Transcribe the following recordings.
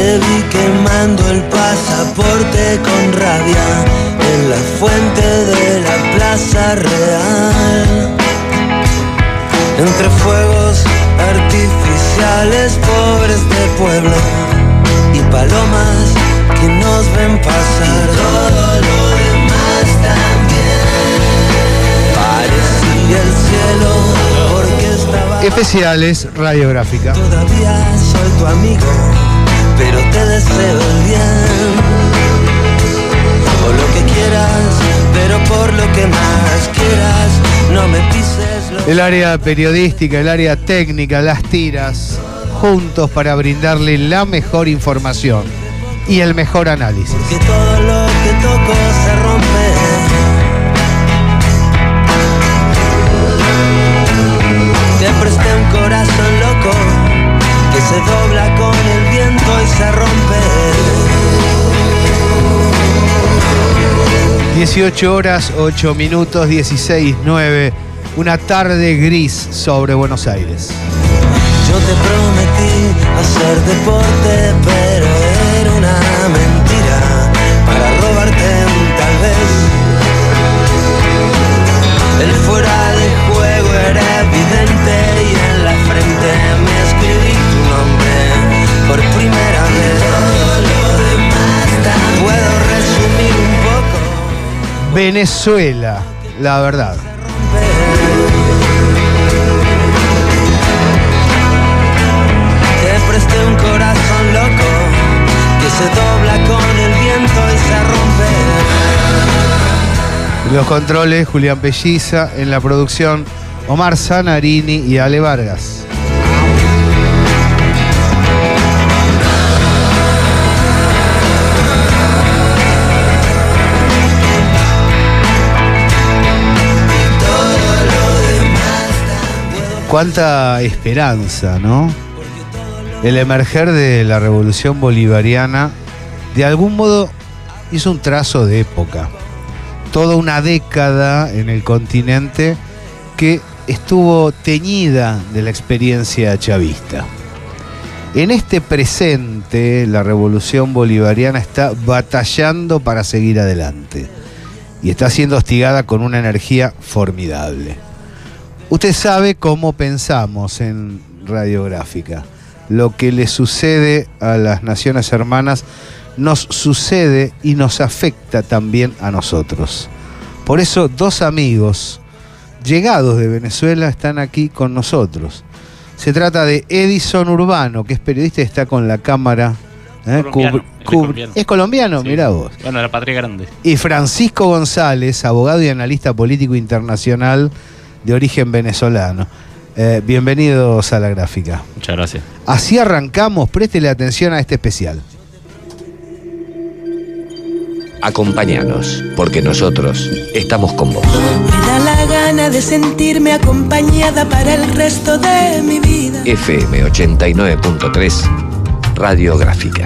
Te vi quemando el pasaporte con rabia en la fuente de la Plaza Real. Entre fuegos artificiales, pobres de pueblo y palomas que nos ven pasar. Y todo lo demás también parecía el cielo porque estaba. Especiales Radiográfica. Todavía soy tu amigo, pero te deseo el bien. O lo que quieras, pero por lo que más quieras, no me pises. El área periodística, el área técnica, las tiras, juntos para brindarle la mejor información y el mejor análisis. Porque todo lo que toco se rompe. Te presté un corazón loco que se dobla con el viento y se rompe. 18 horas, 8 minutos, 16:09. Una tarde gris sobre Buenos Aires. Yo te prometí hacer deporte, pero era una mentira para robarte un tal vez. El fuera de juego era evidente y en la frente me escribí tu nombre por primera vez. Todo lo demás también puedo resumir un poco. Venezuela, la verdad. Te presté un corazón loco que se dobla con el viento y se rompe. Los controles, Julián Pelliza. En la producción, Omar Zanarini y Ale Vargas. Cuánta esperanza, ¿no? El emerger de la revolución bolivariana, de algún modo, hizo un trazo de época. Toda una década en el continente que estuvo teñida de la experiencia chavista. En este presente, la revolución bolivariana está batallando para seguir adelante y está siendo hostigada con una energía formidable. Usted sabe cómo pensamos en Radiográfica. Lo que le sucede a las naciones hermanas nos sucede y nos afecta también a nosotros. Por eso, dos amigos llegados de Venezuela están aquí con nosotros. Se trata de Edison Urbano, que es periodista y está con la cámara. Colombiano. ¿Es colombiano? Sí. Mirá vos. Bueno, de la patria grande. Y Francisco González, abogado y analista político internacional de origen venezolano. Bienvenidos a La Gráfica. Muchas gracias. Así arrancamos, préstele atención a este especial. Acompáñanos, porque nosotros estamos con vos. Me da la gana de sentirme acompañada para el resto de mi vida. FM 89.3, Radiográfica.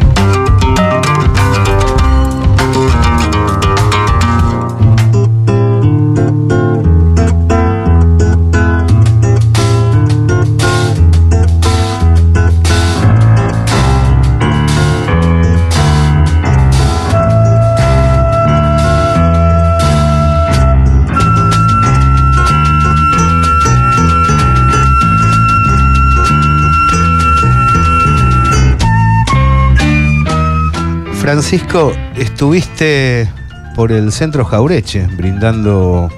Francisco, estuviste por el Centro Jaureche brindando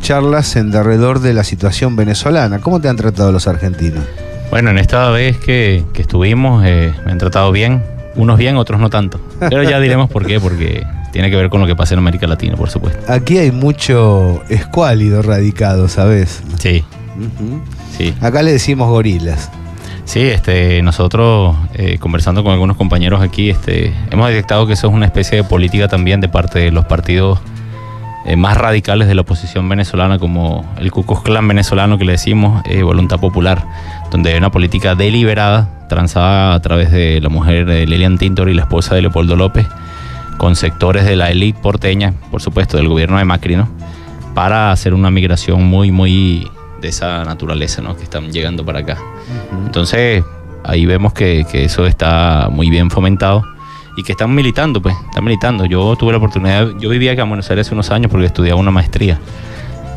charlas en derredor de la situación venezolana. ¿Cómo te han tratado los argentinos? Bueno, en esta vez que estuvimos me han tratado bien. Unos bien, otros no tanto. Pero ya diremos por qué, porque tiene que ver con lo que pasa en América Latina, por supuesto. Aquí hay mucho escuálido radicado, ¿sabes? Sí. Sí. Acá le decimos gorilas. Sí, nosotros conversando con algunos compañeros aquí, hemos detectado que eso es una especie de política también de parte de los partidos más radicales de la oposición venezolana, como el Ku Klux Klan venezolano, que le decimos Voluntad Popular, donde hay una política deliberada, transada a través de la mujer de Lilian Tintor y la esposa de Leopoldo López, con sectores de la élite porteña, por supuesto, del gobierno de Macri, ¿no?, para hacer una migración muy, muy de esa naturaleza, ¿no?, que están llegando para acá. Entonces, ahí vemos que eso está muy bien fomentado y que están militando, Yo tuve la oportunidad, yo vivía acá en Buenos Aires hace unos años porque estudiaba una maestría.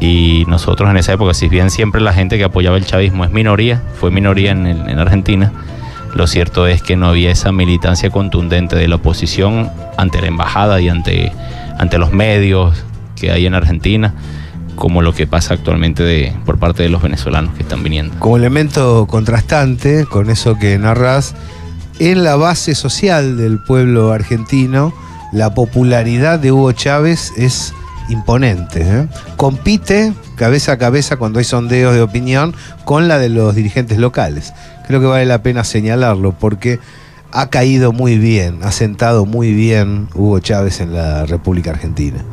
Y nosotros en esa época, si bien siempre la gente que apoyaba el chavismo fue minoría en Argentina, lo cierto es que no había esa militancia contundente de la oposición ante la embajada y ante los medios que hay en Argentina, como lo que pasa actualmente por parte de los venezolanos que están viniendo. Como elemento contrastante con eso que narrás, en la base social del pueblo argentino, la popularidad de Hugo Chávez es imponente, ¿eh? Compite cabeza a cabeza cuando hay sondeos de opinión con la de los dirigentes locales. Creo que vale la pena señalarlo porque ha caído muy bien, ha sentado muy bien Hugo Chávez en la República Argentina.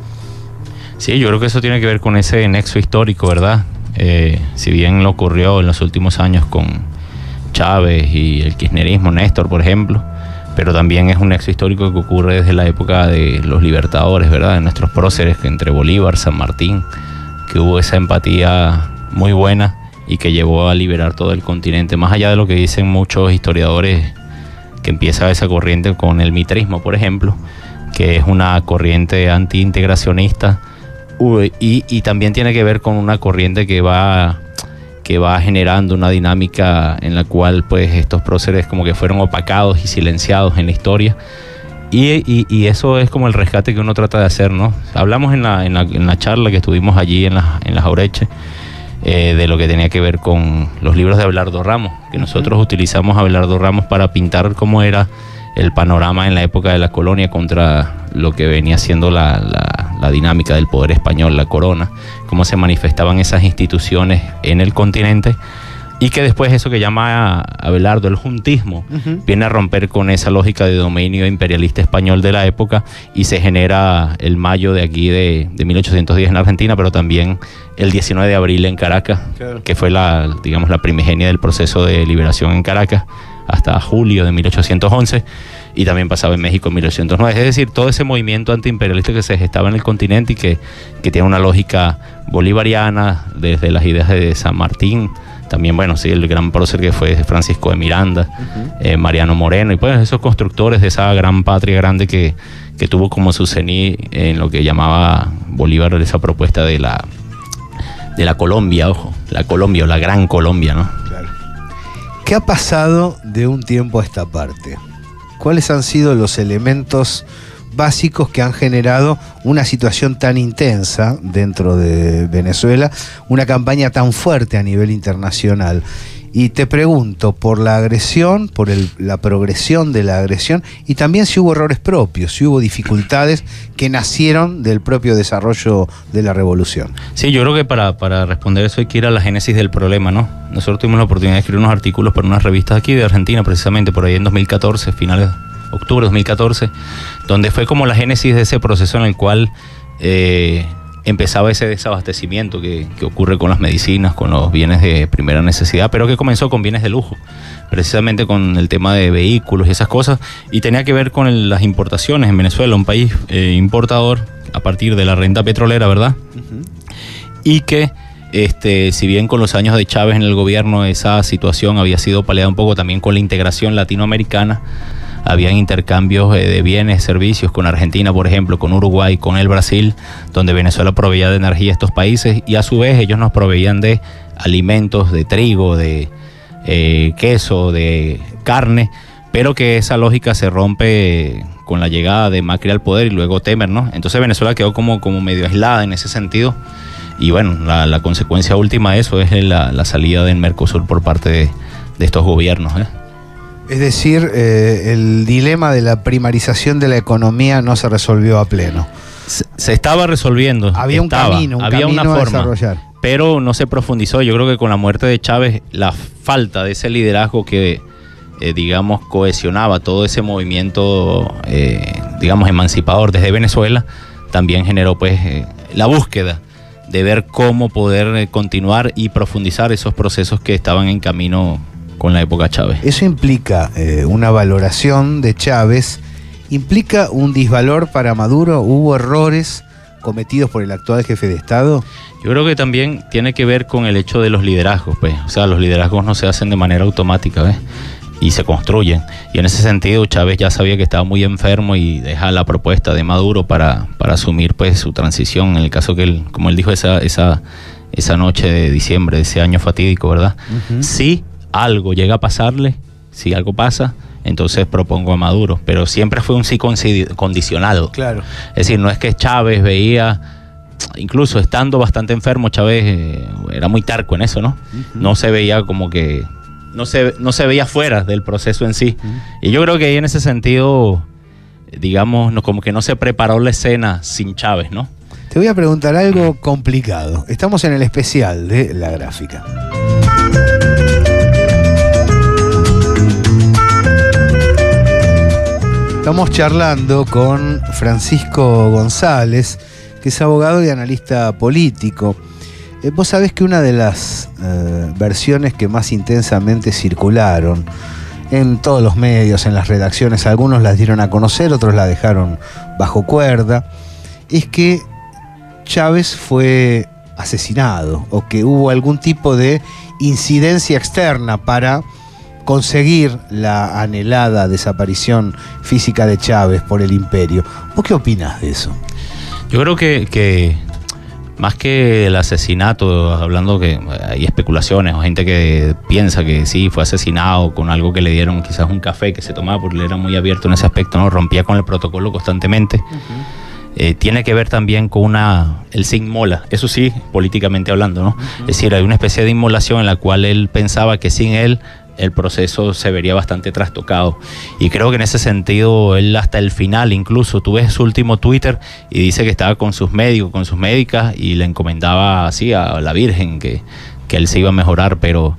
Sí, yo creo que eso tiene que ver con ese nexo histórico, ¿verdad? Si bien lo ocurrió en los últimos años con Chávez y el kirchnerismo, Néstor, por ejemplo, pero también es un nexo histórico que ocurre desde la época de los libertadores, ¿verdad? De nuestros próceres, que entre Bolívar, San Martín, que hubo esa empatía muy buena y que llevó a liberar todo el continente, más allá de lo que dicen muchos historiadores, que empieza esa corriente con el mitrismo, por ejemplo, que es una corriente anti-integracionista y también tiene que ver con una corriente que va generando una dinámica en la cual pues estos próceres como que fueron opacados y silenciados en la historia y eso es como el rescate que uno trata de hacer, ¿no? Hablamos en la charla que estuvimos allí en las Jaureche de lo que tenía que ver con los libros de Abelardo Ramos, que nosotros utilizamos a Abelardo Ramos para pintar cómo era el panorama en la época de la colonia contra lo que venía siendo la dinámica del poder español, la corona, cómo se manifestaban esas instituciones en el continente y que después eso que llama Abelardo el juntismo viene a romper con esa lógica de dominio imperialista español de la época y se genera el mayo de aquí de 1810 en Argentina, pero también el 19 de abril en Caracas, claro, que fue la primigenia del proceso de liberación en Caracas hasta julio de 1811 y también pasaba en México en 1809. Es decir, todo ese movimiento antiimperialista que se gestaba en el continente y que tiene una lógica bolivariana desde las ideas de San Martín, también, bueno, sí, el gran prócer que fue Francisco de Miranda, Mariano Moreno, y pues esos constructores de esa gran patria grande que tuvo como su cenit en lo que llamaba Bolívar esa propuesta de la Colombia, la Colombia o la Gran Colombia, ¿no? Claro. ¿Qué ha pasado de un tiempo a esta parte? ¿Cuáles han sido los elementos básicos que han generado una situación tan intensa dentro de Venezuela, una campaña tan fuerte a nivel internacional? Y te pregunto por la agresión, por la progresión de la agresión y también si hubo errores propios, si hubo dificultades que nacieron del propio desarrollo de la revolución. Sí, yo creo que para responder eso hay que ir a la génesis del problema, ¿no? Nosotros tuvimos la oportunidad de escribir unos artículos para unas revistas aquí de Argentina, precisamente por ahí en 2014, finales de octubre de 2014, donde fue como la génesis de ese proceso en el cual empezaba ese desabastecimiento que ocurre con las medicinas, con los bienes de primera necesidad, pero que comenzó con bienes de lujo, precisamente con el tema de vehículos y esas cosas, y tenía que ver con las importaciones en Venezuela, un país importador a partir de la renta petrolera, ¿verdad? Y que si bien con los años de Chávez en el gobierno esa situación había sido paliada un poco también con la integración latinoamericana, habían intercambios de bienes, servicios con Argentina, por ejemplo, con Uruguay, con el Brasil, donde Venezuela proveía de energía a estos países y a su vez ellos nos proveían de alimentos, de trigo, de queso, de carne, pero que esa lógica se rompe con la llegada de Macri al poder y luego Temer, ¿no? Entonces Venezuela quedó como medio aislada en ese sentido y bueno, la consecuencia última de eso es la salida del Mercosur por parte de estos gobiernos, ¿eh? Es decir, el dilema de la primarización de la economía no se resolvió a pleno. Se estaba resolviendo. Había un camino una forma, a desarrollar. Pero no se profundizó. Yo creo que con la muerte de Chávez, la falta de ese liderazgo que, cohesionaba todo ese movimiento, emancipador desde Venezuela, también generó, la búsqueda de ver cómo poder continuar y profundizar esos procesos que estaban en camino con la época Chávez. Eso implica una valoración de Chávez, implica un disvalor para Maduro. ¿Hubo errores cometidos por el actual jefe de Estado? Yo creo que también tiene que ver con el hecho de los liderazgos, pues. O sea, los liderazgos no se hacen de manera automática, ¿ves? y se construyen. Y en ese sentido Chávez ya sabía que estaba muy enfermo y deja la propuesta de Maduro para asumir pues su transición, en el caso que él, como él dijo esa noche de diciembre de ese año fatídico, ¿verdad? Si algo llega a pasarle, si algo pasa, entonces propongo a Maduro, pero siempre fue un sí condicionado. Claro. Es decir, no es que Chávez veía, incluso estando bastante enfermo, Chávez era muy terco en eso, ¿no? No se veía como que, no se veía fuera del proceso en sí. Y yo creo que ahí en ese sentido, digamos, como que no se preparó la escena sin Chávez, ¿no? Te voy a preguntar algo complicado. Estamos en el especial de La Gráfica. Estamos charlando con Francisco González, que es abogado y analista político. Vos sabés que una de las versiones que más intensamente circularon en todos los medios, en las redacciones, algunos las dieron a conocer, otros la dejaron bajo cuerda, es que Chávez fue asesinado o que hubo algún tipo de incidencia externa para conseguir la anhelada desaparición física de Chávez por el imperio. ¿Vos qué opinás de eso? Yo creo que más que el asesinato, hablando que hay especulaciones o gente que piensa que sí, fue asesinado con algo que le dieron, quizás un café que se tomaba porque él era muy abierto en ese aspecto, ¿no? Rompía con el protocolo constantemente. Tiene que ver también con el se inmola, eso sí, políticamente hablando, ¿no? Es decir, hay una especie de inmolación en la cual él pensaba que sin él el proceso se vería bastante trastocado. Y creo que en ese sentido, él hasta el final, incluso, tú ves su último Twitter y dice que estaba con sus médicos, con sus médicas, y le encomendaba así a la Virgen que él se iba a mejorar, pero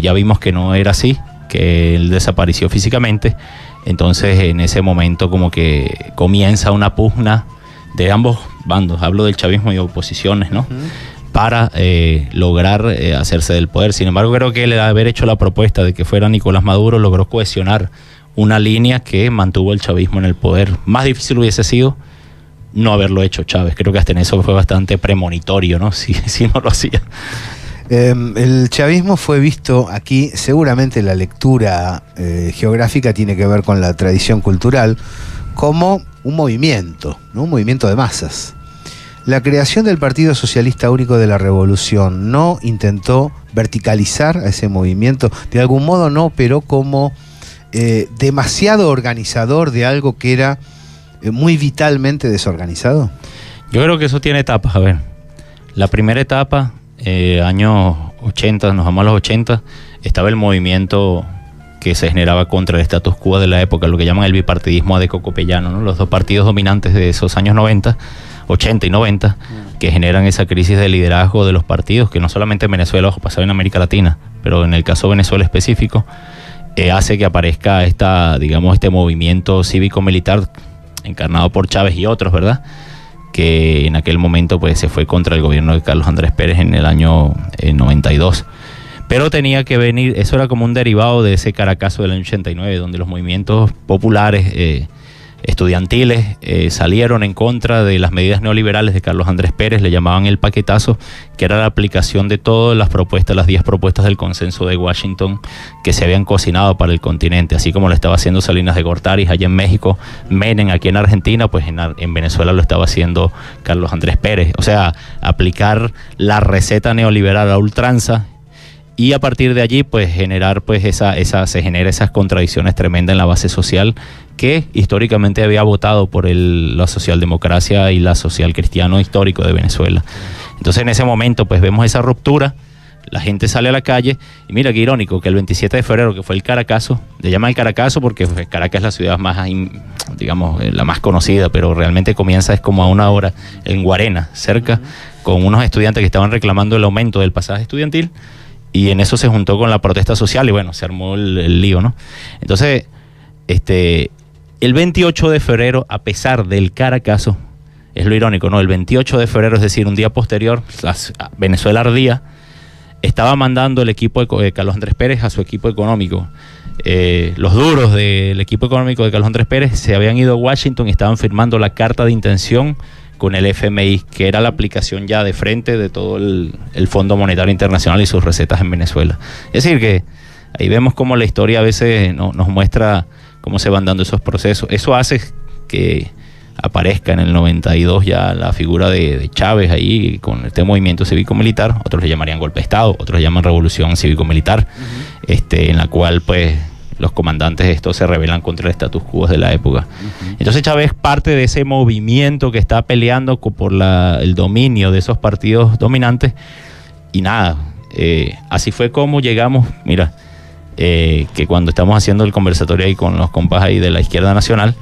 ya vimos que no era así, que él desapareció físicamente. Entonces en ese momento como que comienza una pugna de ambos bandos, hablo del chavismo y oposiciones, ¿no? Para lograr hacerse del poder. Sin embargo, creo que el haber hecho la propuesta de que fuera Nicolás Maduro logró cohesionar una línea que mantuvo el chavismo en el poder. Más difícil hubiese sido no haberlo hecho Chávez. Creo que hasta en eso fue bastante premonitorio, ¿no? Si no lo hacía. El chavismo fue visto aquí, seguramente la lectura geográfica tiene que ver con la tradición cultural, como un movimiento, ¿no? Un movimiento de masas. La creación del Partido Socialista Único de la Revolución no intentó verticalizar a ese movimiento, de algún modo no operó como demasiado organizador de algo que era muy vitalmente desorganizado. Yo creo que eso tiene etapas. A ver, la primera etapa, años 80, nos vamos a los 80, estaba el movimiento que se generaba contra el status quo de la época, lo que llaman el bipartidismo adecocopellano, ¿no? Los dos partidos dominantes de esos años 90, 80 y 90, que generan esa crisis de liderazgo de los partidos, que no solamente en Venezuela, ojo, pasaba en América Latina, pero en el caso de Venezuela específico, hace que aparezca este movimiento cívico-militar encarnado por Chávez y otros, ¿verdad?, que en aquel momento pues se fue contra el gobierno de Carlos Andrés Pérez en el año 92. Pero tenía que venir, eso era como un derivado de ese Caracazo del año 89, donde los movimientos populares estudiantiles salieron en contra de las medidas neoliberales de Carlos Andrés Pérez, le llamaban el paquetazo, que era la aplicación de todas las propuestas, las 10 propuestas del consenso de Washington que se habían cocinado para el continente, así como lo estaba haciendo Salinas de Gortari allá en México, Menem aquí en Argentina, pues en Venezuela lo estaba haciendo Carlos Andrés Pérez. O sea, aplicar la receta neoliberal a ultranza, y a partir de allí pues generar pues se genera esas contradicciones tremendas en la base social que históricamente había votado por la socialdemocracia y la social cristiano histórico de Venezuela. Entonces en ese momento pues vemos esa ruptura, la gente sale a la calle y mira qué irónico que el 27 de febrero, que fue el Caracazo, le llaman el Caracazo porque pues, Caracas es la ciudad más, digamos, la más conocida, pero realmente comienza es como a una hora en Guarena, cerca, con unos estudiantes que estaban reclamando el aumento del pasaje estudiantil. Y en eso se juntó con la protesta social y bueno, se armó el lío, ¿no? Entonces, el 28 de febrero, a pesar del Caracazo, es lo irónico, ¿no? El 28 de febrero, es decir, un día posterior, Venezuela ardía, estaba mandando el equipo de Carlos Andrés Pérez a su equipo económico. Los duros del equipo económico de Carlos Andrés Pérez se habían ido a Washington y estaban firmando la carta de intención con el FMI, que era la aplicación ya de frente de todo el Fondo Monetario Internacional y sus recetas en Venezuela. Es decir que Ahí vemos cómo la historia a veces nos muestra cómo se van dando esos procesos. Eso hace que aparezca en el 92 ya la figura de Chávez ahí con este movimiento cívico-militar. Otros le llamarían golpe de Estado, otros le llaman revolución cívico-militar, en la cual pues los comandantes de esto se rebelan contra el status quo de la época. Entonces Chávez parte de ese movimiento que está peleando por el dominio de esos partidos dominantes y nada, así fue como llegamos, mira, que cuando estamos haciendo el conversatorio ahí con los compas ahí de la izquierda nacional,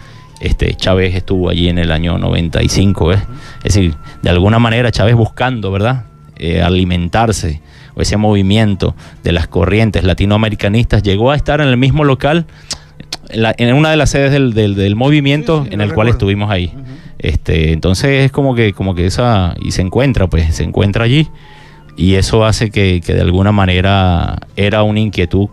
Chávez estuvo allí en el año 95, es decir, de alguna manera Chávez buscando, ¿verdad?, alimentarse, o ese movimiento de las corrientes latinoamericanistas, llegó a estar en el mismo local, en una de las sedes del movimiento, en el cual estuvimos ahí. Entonces es como que esa, y se encuentra allí, y eso hace que de alguna manera era una inquietud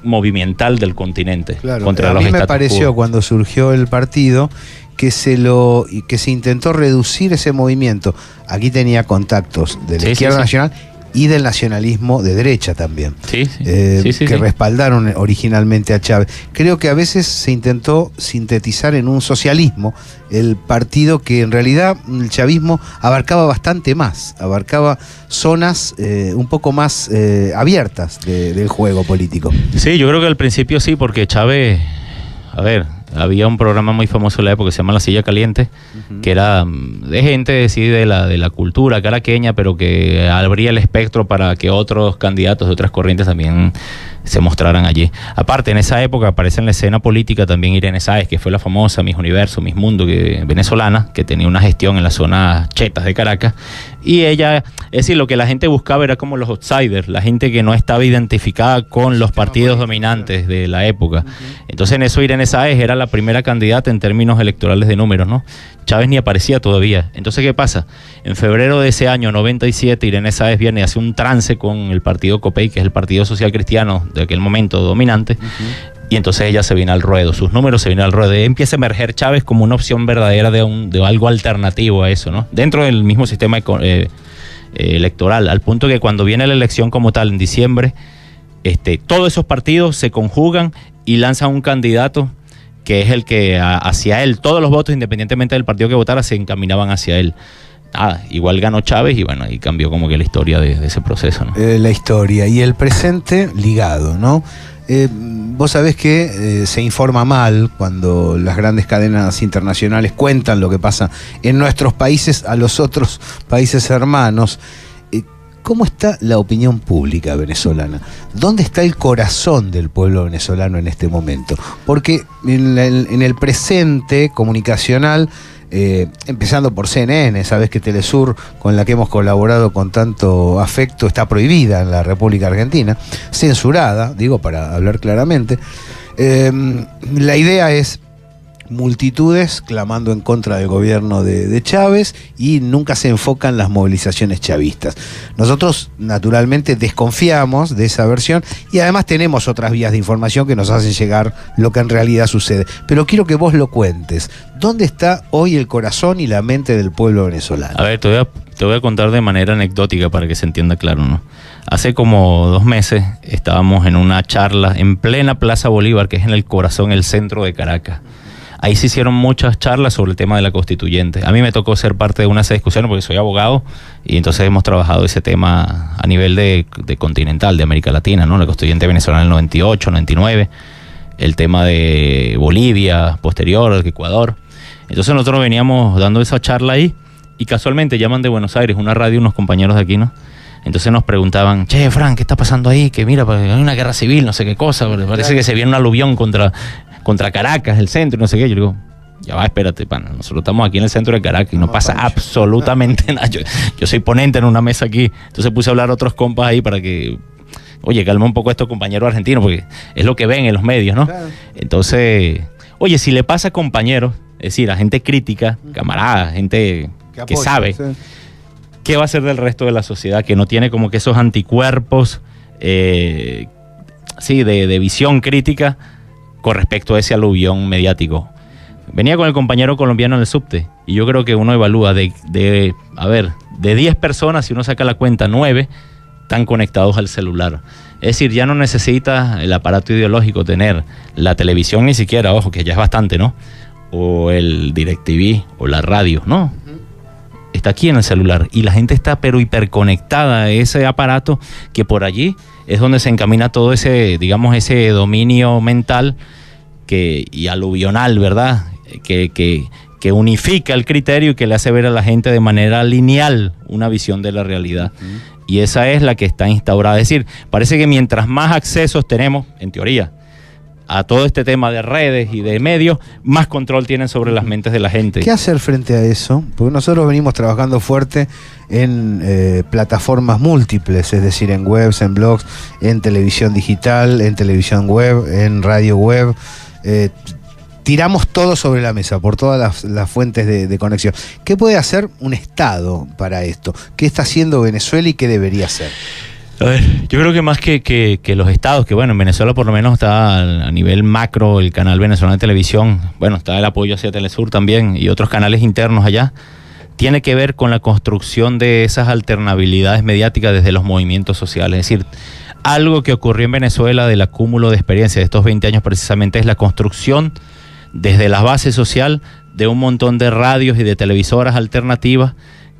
movimental del continente, claro, contra a los mí me status pareció quo. cuando surgió el partido que se intentó reducir ese movimiento. Aquí tenía contactos de la izquierda nacional y del nacionalismo de derecha también, que respaldaron originalmente a Chávez. Creo que a veces se intentó sintetizar en un socialismo el partido, que en realidad el chavismo abarcaba bastante más, abarcaba zonas un poco más abiertas del juego político. Sí, yo creo que al principio sí, porque Chávez, había un programa muy famoso en la época que se llama La Silla Caliente, que era de gente de la cultura caraqueña, pero que abría el espectro para que otros candidatos de otras corrientes también se mostraran allí. Aparte, en esa época aparece en la escena política también Irene Sáez, que fue la famosa Miss Universo, Miss Mundo, venezolana, que tenía una gestión en las zonas chetas de Caracas, y ella, es decir, lo que la gente buscaba era como los outsiders, la gente que no estaba identificada con los partidos dominantes de la época. Entonces en eso Irene Sáez era la primera candidata en términos electorales de números, ¿no? Chávez ni aparecía todavía. Entonces, ¿qué pasa? En febrero de ese año 97, Irene Sáez viene y hace un trance con el partido COPEI, que es el Partido Social Cristiano de aquel momento dominante, y entonces ella se viene al ruedo, sus números se vienen al ruedo, y empieza a emerger Chávez como una opción verdadera de algo alternativo a eso, ¿no? Dentro del mismo sistema electoral, al punto que cuando viene la elección como tal en diciembre, todos esos partidos se conjugan y lanzan un candidato que es el que hacia él, todos los votos, independientemente del partido que votara, se encaminaban hacia él. Igual ganó Chávez y bueno, y cambió como que la historia de ese proceso, ¿no? La historia y el presente ligado, ¿no? Vos sabés que se informa mal cuando las grandes cadenas internacionales cuentan lo que pasa en nuestros países a los otros países hermanos. ¿Cómo está la opinión pública venezolana? ¿Dónde está el corazón del pueblo venezolano en este momento? Porque en el presente comunicacional, empezando por CNN, sabes que Telesur, con la que hemos colaborado con tanto afecto, está prohibida en la República Argentina, censurada, digo para hablar claramente. La idea es multitudes clamando en contra del gobierno de Chávez, y nunca se enfocan las movilizaciones chavistas. Nosotros naturalmente desconfiamos de esa versión, y además tenemos otras vías de información que nos hacen llegar lo que en realidad sucede. Pero quiero que vos lo cuentes. ¿Dónde está hoy el corazón y la mente del pueblo venezolano? A ver, te voy a contar de manera anecdótica para que se entienda claro, ¿no? Hace como 2 meses estábamos en una charla en plena Plaza Bolívar, que es en el corazón, el centro de Caracas. Ahí se hicieron muchas charlas sobre el tema de la constituyente. A mí me tocó ser parte de una de esas discusiones porque soy abogado, y entonces hemos trabajado ese tema a nivel de continental, de América Latina, ¿no? La constituyente venezolana del 98, 99, el tema de Bolivia, posterior, Ecuador. Entonces nosotros veníamos dando esa charla ahí, y casualmente llaman de Buenos Aires, una radio, unos compañeros de aquí, ¿no? Entonces nos preguntaban, che, Fran, ¿qué está pasando ahí? Que mira, hay una guerra civil, no sé qué cosa, parece que se viene un aluvión contra Caracas, el centro, no sé qué. Yo digo, ya va, espérate, pana, nosotros estamos aquí en el centro de Caracas y no pasa absolutamente nada. Yo soy ponente en una mesa aquí, entonces puse a hablar a otros compas ahí para que, oye, calma un poco a estos compañeros argentinos, porque es lo que ven en los medios, ¿no? Claro. Entonces, oye, si le pasa a compañeros, es decir, a gente crítica, camaradas, gente que sabe, sí, ¿qué va a hacer del resto de la sociedad que no tiene como que esos anticuerpos, de visión crítica con respecto a ese aluvión mediático? Venía con el compañero colombiano en el subte, y yo creo que uno evalúa de 10 personas, si uno saca la cuenta, 9 están conectados al celular. Es decir, ya no necesita el aparato ideológico tener la televisión ni siquiera, ojo, que ya es bastante, ¿no? O el DirecTV o la radio, ¿no? Está aquí en el celular y la gente está pero hiperconectada a ese aparato, que por allí es donde se encamina todo ese, digamos, ese dominio mental y aluvional, ¿verdad? Que unifica el criterio y que le hace ver a la gente de manera lineal una visión de la realidad. Y esa es la que está instaurada. Es decir, parece que mientras más accesos tenemos, en teoría, a todo este tema de redes y de medios, más control tienen sobre las mentes de la gente. ¿Qué hacer frente a eso? Porque nosotros venimos trabajando fuerte en plataformas múltiples, es decir, en webs, en blogs, en televisión digital, en televisión web, en radio web. Tiramos todo sobre la mesa por todas las fuentes de conexión. ¿Qué puede hacer un Estado para esto? ¿Qué está haciendo Venezuela y qué debería hacer? A ver, yo creo que más que los estados, que bueno, en Venezuela por lo menos está a nivel macro el canal venezolano de televisión, bueno, está el apoyo hacia Telesur también y otros canales internos allá, tiene que ver con la construcción de esas alternabilidades mediáticas desde los movimientos sociales. Es decir, algo que ocurrió en Venezuela del acúmulo de experiencia de estos 20 años precisamente es la construcción desde la base social de un montón de radios y de televisoras alternativas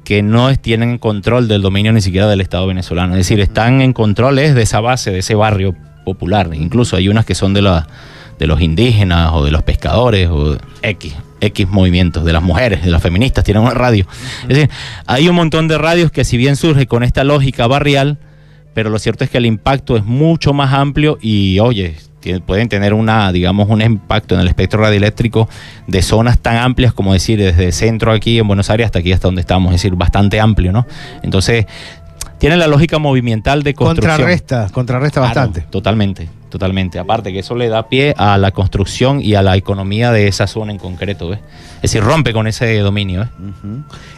que no tienen control del dominio ni siquiera del Estado venezolano. Es decir, están en control de esa base, de ese barrio popular. Incluso hay unas que son de los indígenas o de los pescadores o X movimientos, de las mujeres, de las feministas, tienen una radio. Es decir, hay un montón de radios que si bien surge con esta lógica barrial, pero lo cierto es que el impacto es mucho más amplio y, oye, pueden tener un impacto en el espectro radioeléctrico de zonas tan amplias como decir desde el centro aquí en Buenos Aires hasta aquí, hasta donde estamos, es decir, bastante amplio, ¿no? Entonces, tiene la lógica movimental de construcción. Contrarresta bastante. Totalmente. Aparte que eso le da pie a la construcción y a la economía de esa zona en concreto, ¿ves? Es decir, rompe con ese dominio, ¿ves?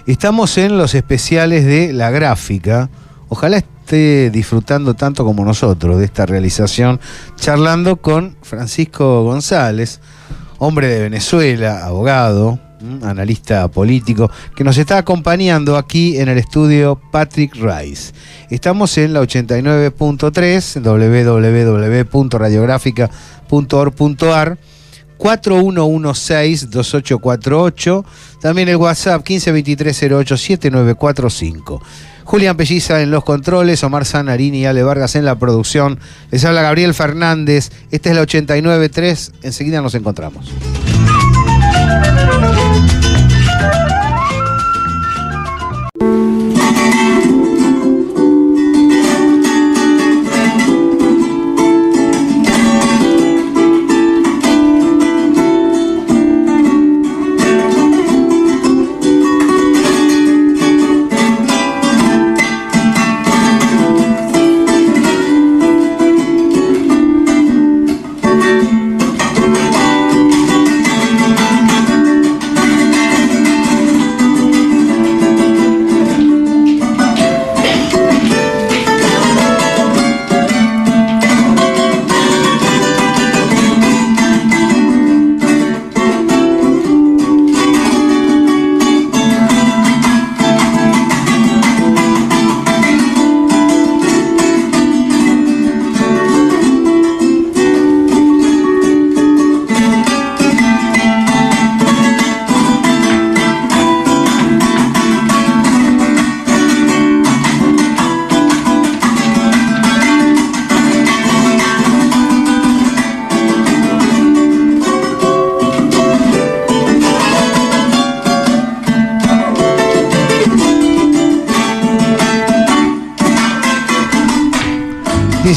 Estamos en los especiales de La Gráfica. Ojalá esté disfrutando tanto como nosotros de esta realización, charlando con Francisco González, hombre de Venezuela, abogado, analista político, que nos está acompañando aquí en el estudio Patrick Rice. Estamos en la 89.3, www.radiografica.org.ar, 4116-2848, también el WhatsApp 1523087945. Julián Pelliza en los controles, Omar Sanarini y Ale Vargas en la producción. Les habla Gabriel Fernández. Esta es la 89.3. Enseguida nos encontramos.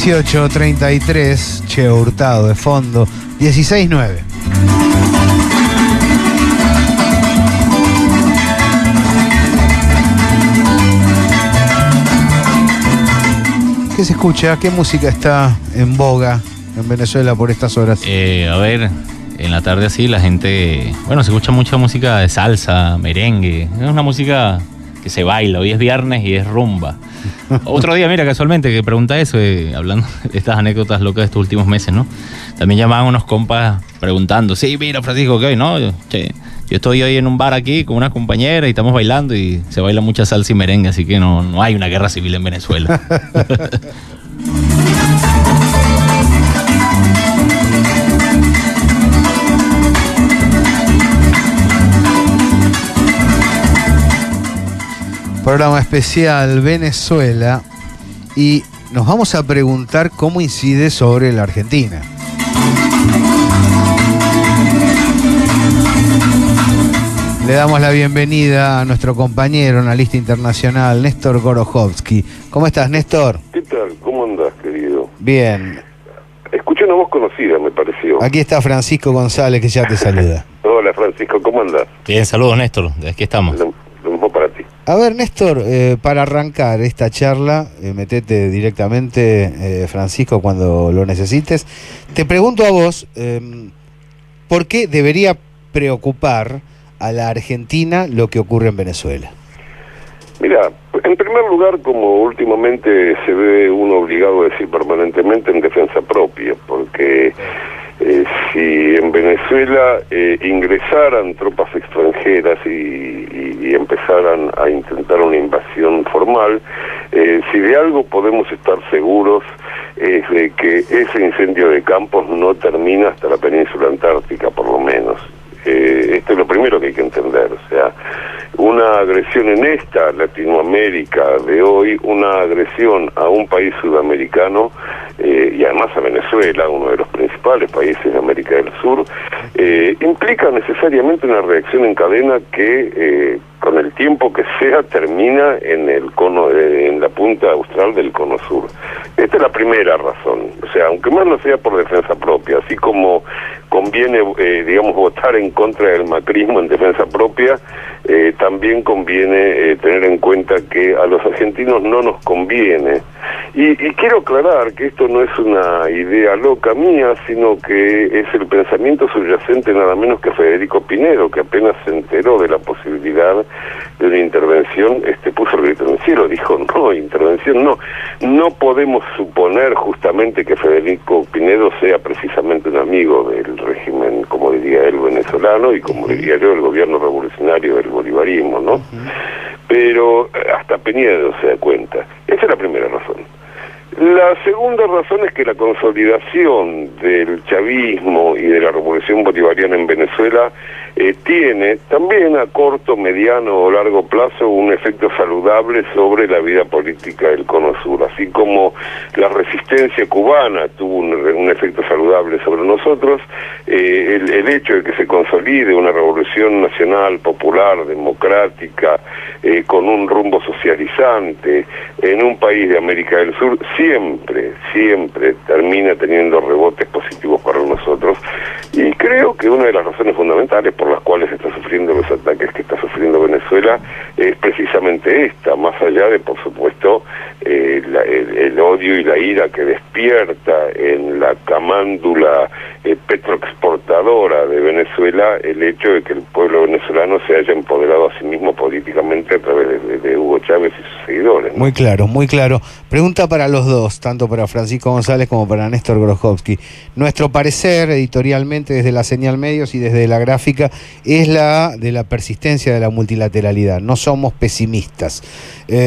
...18:33... Cheo Hurtado de fondo... ...16:9... ¿Qué se escucha? ¿Qué música está en boga en Venezuela por estas horas? A ver, en la tarde así la gente... Bueno, se escucha mucha música de salsa, merengue. Es una música que se baila. Hoy es viernes y es rumba. Otro día, mira, casualmente, que pregunta eso, hablando de estas anécdotas locas de estos últimos meses, ¿no? También llamaban unos compas preguntando, sí, mira, Francisco, ¿qué hoy? No, yo estoy hoy en un bar aquí con una compañera y estamos bailando y se baila mucha salsa y merengue, así que no hay una guerra civil en Venezuela. Programa especial Venezuela y nos vamos a preguntar cómo incide sobre la Argentina. Le damos la bienvenida a nuestro compañero, analista internacional, Néstor Gorojovsky. ¿Cómo estás, Néstor? ¿Qué tal? ¿Cómo andás, querido? Bien. Escuché una voz conocida, me pareció. Aquí está Francisco González, que ya te saluda. Hola, Francisco, ¿cómo andás? Bien, saludos, Néstor. Aquí estamos. Lo mismo para ti. A ver, Néstor, para arrancar esta charla, metete directamente, Francisco, cuando lo necesites. Te pregunto a vos, ¿por qué debería preocupar a la Argentina lo que ocurre en Venezuela? Mira, en primer lugar, como últimamente se ve uno obligado a decir permanentemente, en defensa propia, porque si en Venezuela ingresaran tropas extranjeras y empezaran a intentar una invasión formal, si de algo podemos estar seguros es de que ese incendio de campos no termina hasta la península antártica, por lo menos. Esto es lo primero que hay que entender, o sea, una agresión en esta Latinoamérica de hoy, una agresión a un país sudamericano y además a Venezuela, uno de los principales países de América del Sur, implica necesariamente una reacción en cadena que con el tiempo que sea termina en el cono, en la punta austral del cono sur. Esta es la primera razón, o sea, aunque más no sea por defensa propia, así como conviene, digamos, votar en contra del macrismo en defensa propia, también conviene tener en cuenta que a los argentinos no nos conviene. Y quiero aclarar que esto no es una idea loca mía, sino que es el pensamiento subyacente nada menos que Federico Pinedo, que apenas se enteró de la posibilidad de una intervención, puso el grito en el cielo, dijo no, intervención no. No podemos suponer justamente que Federico Pinedo sea precisamente un amigo del régimen, como diría él, venezolano, y como diría yo, el gobierno revolucionario del bolivarismo, ¿no? Pero hasta Pinedo se da cuenta. Esa es la primera razón. La segunda razón es que la consolidación del chavismo y de la revolución bolivariana en Venezuela tiene también a corto, mediano o largo plazo un efecto saludable sobre la vida política del cono sur, así como la resistencia cubana tuvo un efecto saludable sobre nosotros. El hecho de que se consolide una revolución nacional, popular, democrática, con un rumbo socializante en un país de América del Sur, siempre termina teniendo rebotes positivos para nosotros, y creo que una de las razones fundamentales por las cuales está sufriendo los ataques que está sufriendo Venezuela es precisamente esta, más allá de, por supuesto, el odio y la ira que despierta en la camándula petroexportadora de Venezuela el hecho de que el pueblo venezolano se haya empoderado a sí mismo políticamente a través de Hugo Chávez y sus seguidores, ¿no? Muy claro, muy claro. Pregunta para los dos, tanto para Francisco González como para Néstor Gorojovsky. Nuestro parecer, editorialmente, desde la Señal Medios y desde la Gráfica, es la de la persistencia de la multilateralidad. No somos pesimistas.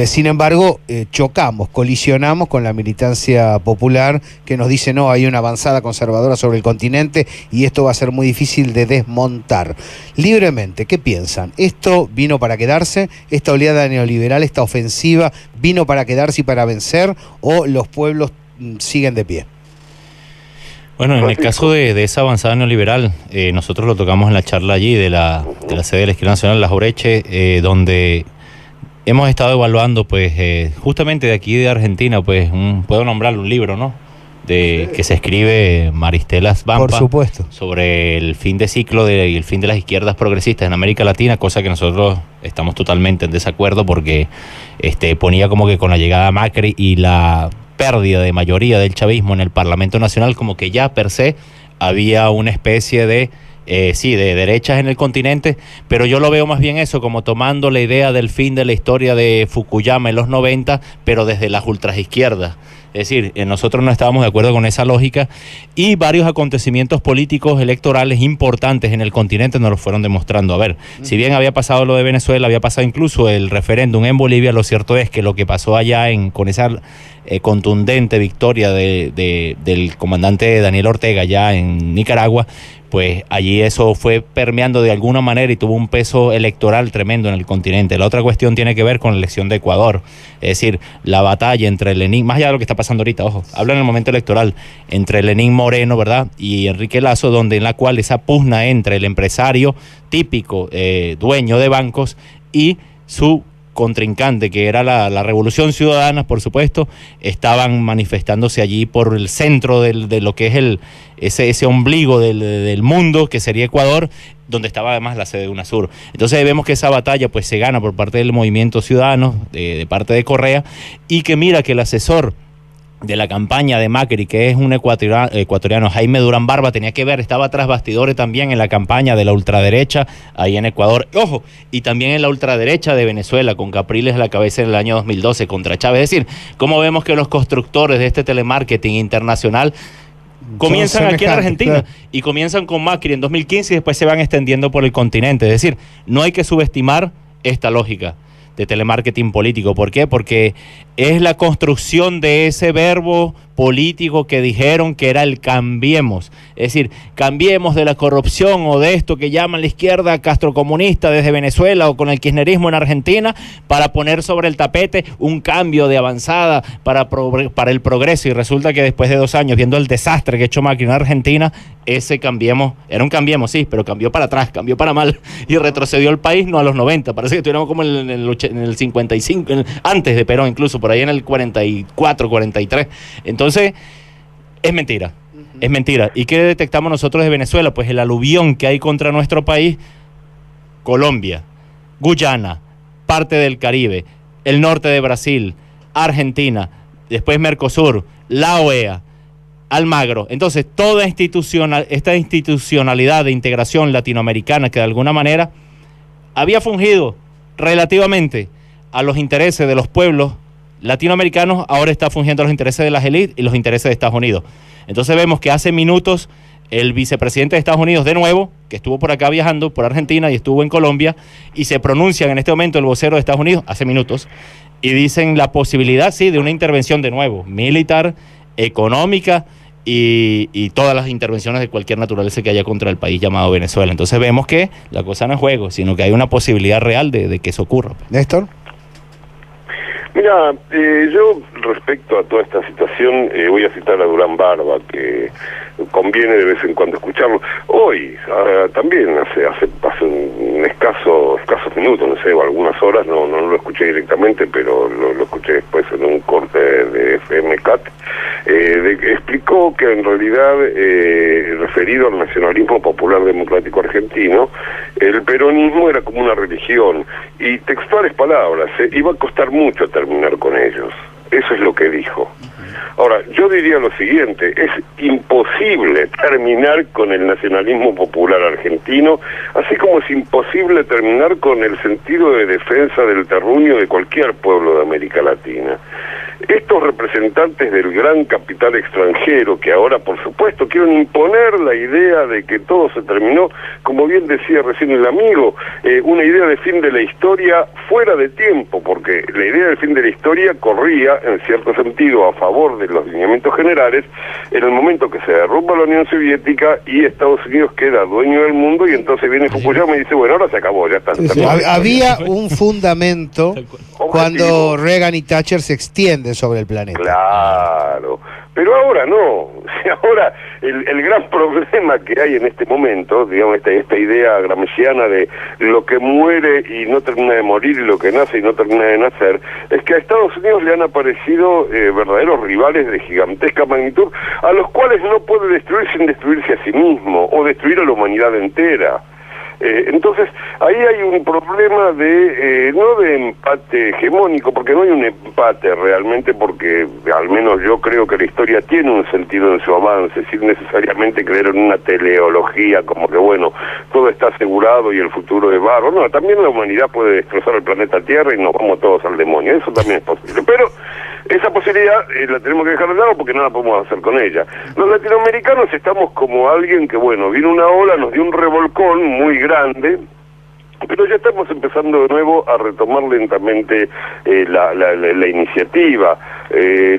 Sin embargo, chocamos, colisionamos con la militancia popular que nos dice no, hay una avanzada conservadora sobre el continente y esto va a ser muy difícil de desmontar. Libremente, ¿qué piensan? ¿Esto vino para quedarse? ¿Esta oleada neoliberal, esta ofensiva, vino para quedarse y para vencer? ¿O los pueblos siguen de pie? Bueno, en el caso de esa avanzada neoliberal, nosotros lo tocamos en la charla allí de la sede de la Izquierda Nacional, Las Oreche, donde hemos estado evaluando, pues, justamente de aquí de Argentina, pues, puedo nombrarle un libro, ¿no? Que se escribe Maristela Svampa, por supuesto, sobre el fin de ciclo y el fin de las izquierdas progresistas en América Latina, cosa que nosotros estamos totalmente en desacuerdo porque ponía como que con la llegada de Macri y la pérdida de mayoría del chavismo en el Parlamento Nacional, como que ya per se había una especie de de derechas en el continente, pero yo lo veo más bien eso, como tomando la idea del fin de la historia de Fukuyama en los 90, pero desde las ultraizquierdas. Es decir, nosotros no estábamos de acuerdo con esa lógica y varios acontecimientos políticos electorales importantes en el continente nos lo fueron demostrando. A ver, si bien había pasado lo de Venezuela, había pasado incluso el referéndum en Bolivia, lo cierto es que lo que pasó allá con esa contundente victoria del comandante Daniel Ortega allá en Nicaragua, pues allí eso fue permeando de alguna manera y tuvo un peso electoral tremendo en el continente. La otra cuestión tiene que ver con la elección de Ecuador, es decir, la batalla entre Lenín, más allá de lo que está pasando ahorita, ojo, habla en el momento electoral, entre Lenín Moreno, ¿verdad?, y Enrique Lasso, donde en la cual esa pugna entre el empresario típico, dueño de bancos, y su contrincante, que era la Revolución Ciudadana, por supuesto, estaban manifestándose allí por el centro de lo que es ese ombligo del mundo, que sería Ecuador, donde estaba además la sede de UNASUR. Entonces vemos que esa batalla pues se gana por parte del movimiento ciudadano, de parte de Correa, y que mira que el asesor de la campaña de Macri, que es un ecuatoriano, Jaime Durán Barba, tenía que ver, estaba tras bastidores también en la campaña de la ultraderecha ahí en Ecuador, ojo, y también en la ultraderecha de Venezuela, con Capriles a la cabeza en el año 2012 contra Chávez. Es decir, cómo vemos que los constructores de este telemarketing internacional comienzan aquí en Argentina, y comienzan con Macri en 2015 y después se van extendiendo por el continente. Es decir, no hay que subestimar esta lógica de telemarketing político. ¿Por qué? Porque es la construcción de ese verbo político que dijeron que era el cambiemos. Es decir, cambiemos de la corrupción o de esto que llaman la izquierda castrocomunista desde Venezuela o con el kirchnerismo en Argentina, para poner sobre el tapete un cambio de avanzada para el progreso. Y resulta que después de 2 años, viendo el desastre que ha hecho Macri en Argentina, ese cambiemos, era un cambiemos, sí, pero cambió para atrás, cambió para mal, y retrocedió el país no a los 90, parece que estuviéramos como en el 55, antes de Perón incluso, por ahí en el 44, 43. Entonces, es mentira. Es mentira. ¿Y qué detectamos nosotros de Venezuela? Pues el aluvión que hay contra nuestro país, Colombia, Guyana, parte del Caribe, el norte de Brasil, Argentina, después Mercosur, la OEA, Almagro. Entonces, toda esta institucionalidad de integración latinoamericana que de alguna manera había fungido relativamente a los intereses de los pueblos latinoamericanos, ahora está fungiendo a los intereses de las élites y los intereses de Estados Unidos. Entonces vemos que hace minutos el vicepresidente de Estados Unidos, de nuevo, que estuvo por acá viajando, por Argentina, y estuvo en Colombia, y se pronuncian en este momento el vocero de Estados Unidos, hace minutos, y dicen la posibilidad, sí, de una intervención de nuevo, militar, económica, y todas las intervenciones de cualquier naturaleza que haya contra el país llamado Venezuela. Entonces vemos que la cosa no es juego, sino que hay una posibilidad real de que eso ocurra. Néstor. Mira, yo respecto a toda esta situación voy a citar a Durán Barba, que conviene de vez en cuando escucharlo. Hoy, también hace un escasos minutos, no sé, o algunas horas, no lo escuché directamente, pero lo escuché después en un corte de FMCAT, explicó que en realidad, referido al nacionalismo popular democrático argentino, el peronismo era como una religión, y textuales palabras, iba a costar mucho terminar con ellos. Eso es lo que dijo. Ahora, yo diría lo siguiente: es imposible terminar con el nacionalismo popular argentino, así como es imposible terminar con el sentido de defensa del terruño de cualquier pueblo de América Latina. Estos representantes del gran capital extranjero, que ahora por supuesto quieren imponer la idea de que todo se terminó, como bien decía recién el amigo, una idea de fin de la historia fuera de tiempo, porque la idea del fin de la historia corría, en cierto sentido, a favor de los lineamientos generales, en el momento que se derrumba la Unión Soviética y Estados Unidos queda dueño del mundo, y entonces viene Fukuyama y dice, bueno, ahora se acabó, ya está. Sí. Había un fundamento cuando Reagan y Thatcher se extienden sobre el planeta. Claro, pero ahora no. Ahora el gran problema que hay en este momento, digamos, esta idea gramsciana de lo que muere y no termina de morir, y lo que nace y no termina de nacer, es que a Estados Unidos le han aparecido verdaderos rivales de gigantesca magnitud, a los cuales no puede destruir sin destruirse a sí mismo, o destruir a la humanidad entera. Entonces, ahí hay un problema no de empate hegemónico, porque no hay un empate realmente, porque al menos yo creo que la historia tiene un sentido en su avance, sin necesariamente creer en una teleología, como que bueno, todo está asegurado y el futuro es barro. No, también la humanidad puede destrozar el planeta Tierra y nos vamos todos al demonio, eso también es posible, pero esa posibilidad la tenemos que dejar de lado porque nada podemos hacer con ella. Los latinoamericanos estamos como alguien que, bueno, vino una ola, nos dio un revolcón muy grande, pero ya estamos empezando de nuevo a retomar lentamente la iniciativa, el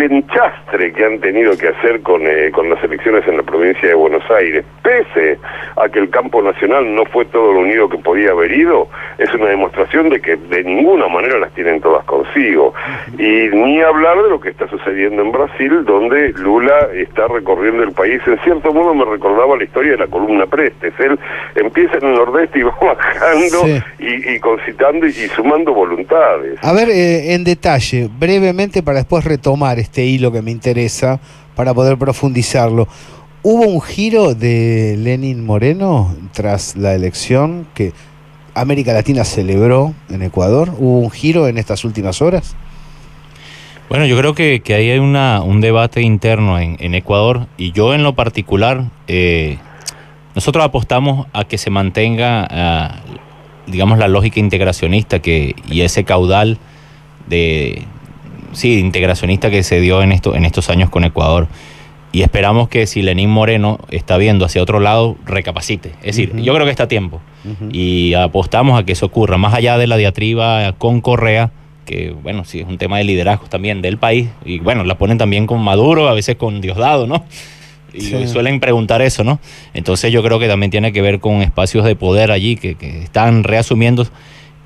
enchastre que han tenido que hacer con las elecciones en la provincia de Buenos Aires, pese a que el campo nacional no fue todo lo unido que podía haber ido, es una demostración de que de ninguna manera las tienen todas consigo. Y ni hablar de lo que está sucediendo en Brasil, donde Lula está recorriendo el país. En cierto modo me recordaba la historia de la columna Prestes. Él empieza en el Nordeste y va bajando, sí, y concitando y sumando voluntades. A ver, en detalle, brevemente, para después retomar este hilo que me interesa, para poder profundizarlo. ¿Hubo un giro de Lenín Moreno tras la elección que América Latina celebró en Ecuador? ¿Hubo un giro en estas últimas horas? Bueno, yo creo que ahí hay un debate interno en Ecuador, y yo en lo particular, nosotros apostamos a que se mantenga, digamos, la lógica integracionista y ese caudal integracionista que se dio en estos años con Ecuador. Y esperamos que si Lenín Moreno está viendo hacia otro lado, recapacite. Es decir, yo creo que está a tiempo. Y apostamos a que eso ocurra, más allá de la diatriba con Correa, que bueno, sí es un tema de liderazgo también del país, y bueno, la ponen también con Maduro, a veces con Diosdado, ¿no? Y sí, suelen preguntar eso, ¿no? Entonces yo creo que también tiene que ver con espacios de poder allí que están reasumiendo,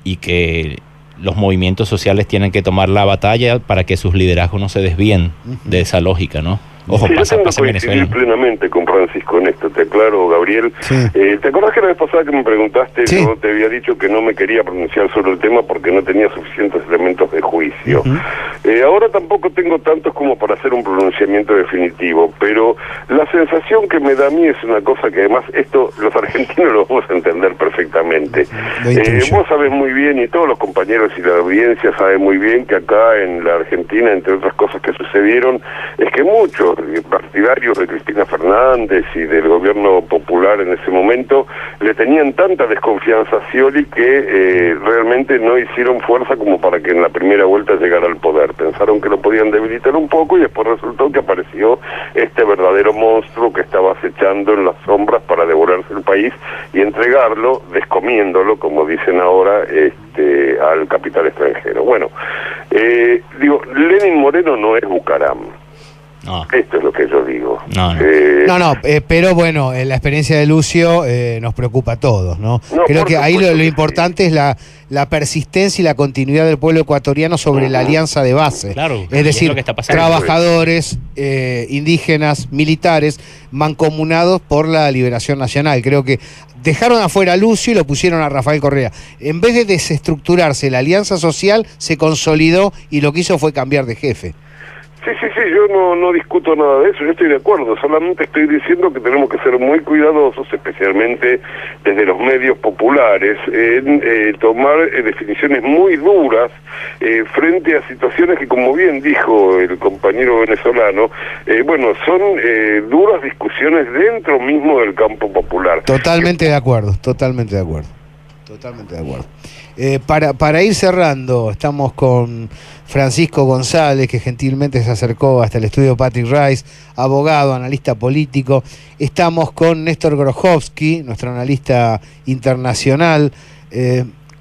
y que los movimientos sociales tienen que tomar la batalla para que sus liderazgos no se desvíen de esa lógica, ¿no? Ojo, sí, pasa yo en Venezuela. Plenamente con Francisco en esto, te aclaro, Gabriel. Sí. ¿Te acordás que la vez pasada que me preguntaste, sí, yo te había dicho que no me quería pronunciar sobre el tema porque no tenía suficientes elementos de juicio? Ahora tampoco tengo tantos como para hacer un pronunciamiento definitivo, pero la sensación que me da a mí es una cosa que además esto los argentinos lo vamos a entender perfectamente. Vos sabés muy bien, y todos los compañeros y la audiencia saben muy bien, que acá en la Argentina, entre otras cosas que sucedieron, es que muchos partidarios de Cristina Fernández y del gobierno popular en ese momento le tenían tanta desconfianza a Scioli que realmente no hicieron fuerza como para que en la primera vuelta llegara al poder. Pensaron que lo podían debilitar un poco, y después resultó que apareció este verdadero monstruo que estaba acechando en las sombras para devorarse el país y entregarlo, descomiéndolo, como dicen ahora, al capital extranjero. Bueno, Lenín Moreno no es Bucaram. No. Esto es lo que yo digo. Pero bueno, la experiencia de Lucio nos preocupa a todos, ¿no? Creo que ahí lo importante es la persistencia y la continuidad del pueblo ecuatoriano sobre la alianza de base. Claro, es decir, trabajadores, indígenas, militares, mancomunados por la liberación nacional. Creo que dejaron afuera a Lucio y lo pusieron a Rafael Correa. En vez de desestructurarse, la alianza social se consolidó y lo que hizo fue cambiar de jefe. Sí, yo no discuto nada de eso, yo estoy de acuerdo, solamente estoy diciendo que tenemos que ser muy cuidadosos, especialmente desde los medios populares, en tomar definiciones muy duras frente a situaciones que, como bien dijo el compañero venezolano, son duras discusiones dentro mismo del campo popular. Totalmente de acuerdo. Para ir cerrando, estamos con Francisco González, que gentilmente se acercó hasta el estudio Patrick Rice, abogado, analista político. Estamos con Néstor Grojowski, nuestro analista internacional.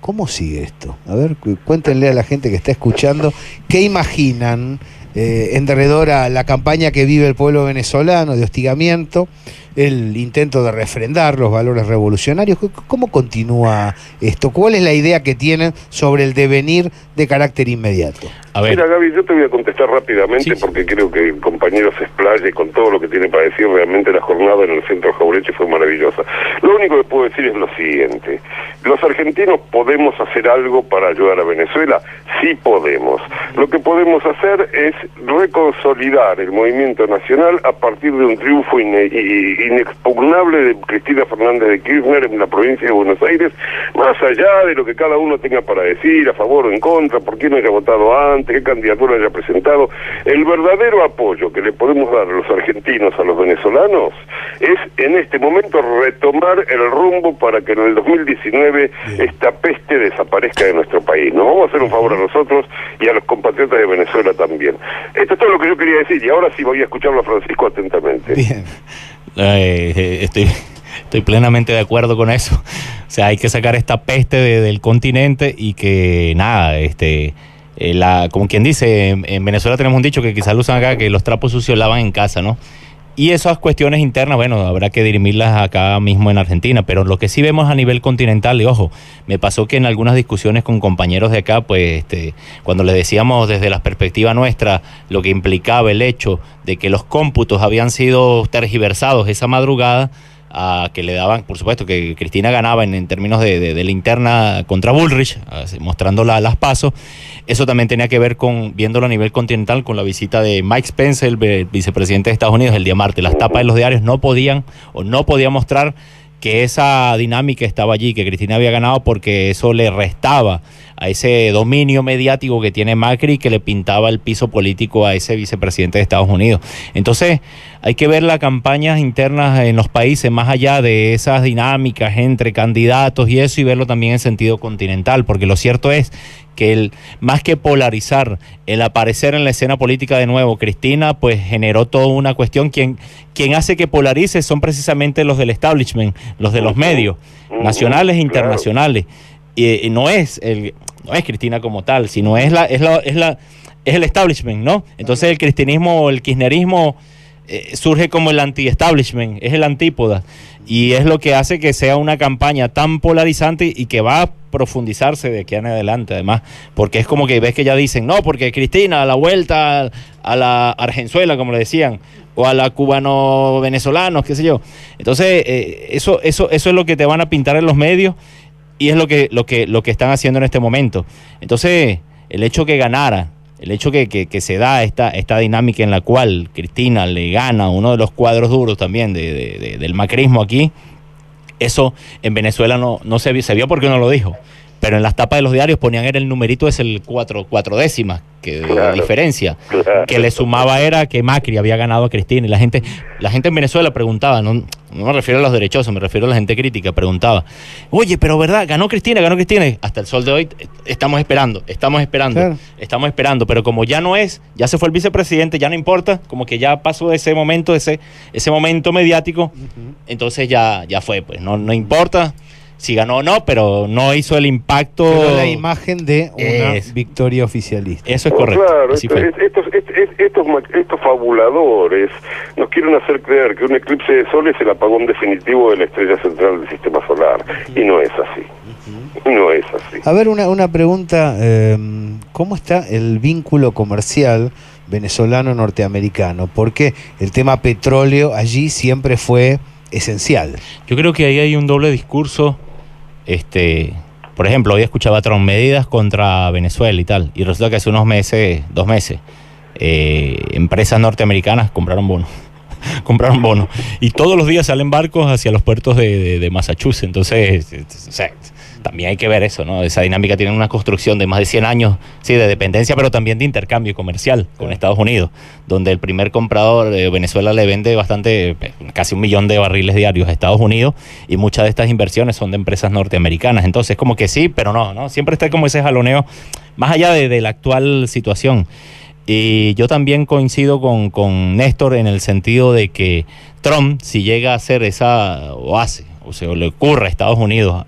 ¿Cómo sigue esto? A ver, cuéntenle a la gente que está escuchando, ¿qué imaginan en derredor a la campaña que vive el pueblo venezolano de hostigamiento, el intento de refrendar los valores revolucionarios? ¿Cómo continúa esto? ¿Cuál es la idea que tienen sobre el devenir de carácter inmediato? Mira, Gaby, yo te voy a contestar rápidamente, porque creo que el compañero se explaye con todo lo que tiene para decir. Realmente la jornada en el centro Jaureche fue maravillosa. Lo único que puedo decir es lo siguiente: ¿los argentinos podemos hacer algo para ayudar a Venezuela? Sí podemos. Lo que podemos hacer es reconsolidar el movimiento nacional a partir de un triunfo inexpugnable de Cristina Fernández de Kirchner en la provincia de Buenos Aires, más allá de lo que cada uno tenga para decir, a favor o en contra, por qué no haya votado antes, qué candidatura haya presentado. El verdadero apoyo que le podemos dar a los argentinos a los venezolanos es en este momento retomar el rumbo para que en el 2019 esta peste desaparezca de nuestro país. Nos vamos a hacer un favor a nosotros y a los compatriotas de Venezuela también. Esto es todo lo que yo quería decir, y ahora sí voy a escucharlo a Francisco atentamente. Bien. Estoy plenamente de acuerdo con eso. O sea, hay que sacar esta peste del continente y que nada, como quien dice, en Venezuela tenemos un dicho que quizás lo usan acá, que los trapos sucios lavan en casa, ¿no? Y esas cuestiones internas, bueno, habrá que dirimirlas acá mismo en Argentina, pero lo que sí vemos a nivel continental, y ojo, me pasó que en algunas discusiones con compañeros de acá, pues cuando les decíamos desde la perspectiva nuestra lo que implicaba el hecho de que los cómputos habían sido tergiversados esa madrugada, que le daban, por supuesto, que Cristina ganaba en términos de la interna contra Bullrich, mostrando las pasos. Eso también tenía que ver con, viéndolo a nivel continental, con la visita de Mike Pence, el vicepresidente de Estados Unidos, el día martes. Las tapas de los diarios no podían mostrar que esa dinámica estaba allí, que Cristina había ganado, porque eso le restaba a ese dominio mediático que tiene Macri, que le pintaba el piso político a ese vicepresidente de Estados Unidos. Entonces, hay que ver las campañas internas en los países, más allá de esas dinámicas entre candidatos y eso, y verlo también en sentido continental, porque lo cierto es que más que polarizar, el aparecer en la escena política de nuevo, Cristina, pues generó toda una cuestión. Quien hace que polarice son precisamente los del establishment, los de los medios, nacionales e internacionales. Y no es Cristina como tal, sino es el establishment, ¿no? Entonces el cristinismo, el kirchnerismo surge como el anti-establishment, es el antípoda, y es lo que hace que sea una campaña tan polarizante y que va a profundizarse de aquí en adelante, además, porque es como que ves que ya dicen, no, porque Cristina a la vuelta a la Argenzuela, como le decían, o a la cubano-venezolanos, qué sé yo. Entonces, eso es lo que te van a pintar en los medios, y es lo que están haciendo en este momento. Entonces, el hecho que ganara, el hecho que se da esta dinámica en la cual Cristina le gana a uno de los cuadros duros también del macrismo aquí, eso en Venezuela no se vio porque no lo dijo. Pero en las tapas de los diarios ponían el numerito, es el cuatro décimas, que la diferencia, que le sumaba era que Macri había ganado a Cristina, y la gente en Venezuela preguntaba, no me refiero a los derechosos, me refiero a la gente crítica, preguntaba, oye, pero verdad, ganó Cristina, hasta el sol de hoy estamos esperando, pero como ya se fue el vicepresidente, ya no importa, como que ya pasó ese momento mediático, entonces ya fue, pues no importa si ganó o no, pero no hizo el impacto. Pero la imagen de una victoria oficialista. Eso es correcto. Claro, estos fabuladores nos quieren hacer creer que un eclipse de sol es el apagón definitivo de la estrella central del sistema solar. Y no es así. No es así. A ver, una pregunta. ¿Cómo está el vínculo comercial venezolano-norteamericano? Porque el tema petróleo allí siempre fue esencial. Yo creo que ahí hay un doble discurso. Por ejemplo, hoy escuchaba a Trump, medidas contra Venezuela y tal, y resulta que hace 2 meses, empresas norteamericanas compraron bonos, y todos los días salen barcos hacia los puertos de Massachusetts. Entonces, también hay que ver eso, ¿no? Esa dinámica tiene una construcción de más de 100 años, sí, de dependencia, pero también de intercambio comercial con Estados Unidos, donde el primer comprador de Venezuela le vende casi 1 millón de barriles diarios a Estados Unidos, y muchas de estas inversiones son de empresas norteamericanas. Entonces, como que sí, pero no, siempre está como ese jaloneo, más allá de la actual situación. Y yo también coincido con Néstor en el sentido de que Trump, si llega a hacer o le ocurre a Estados Unidos,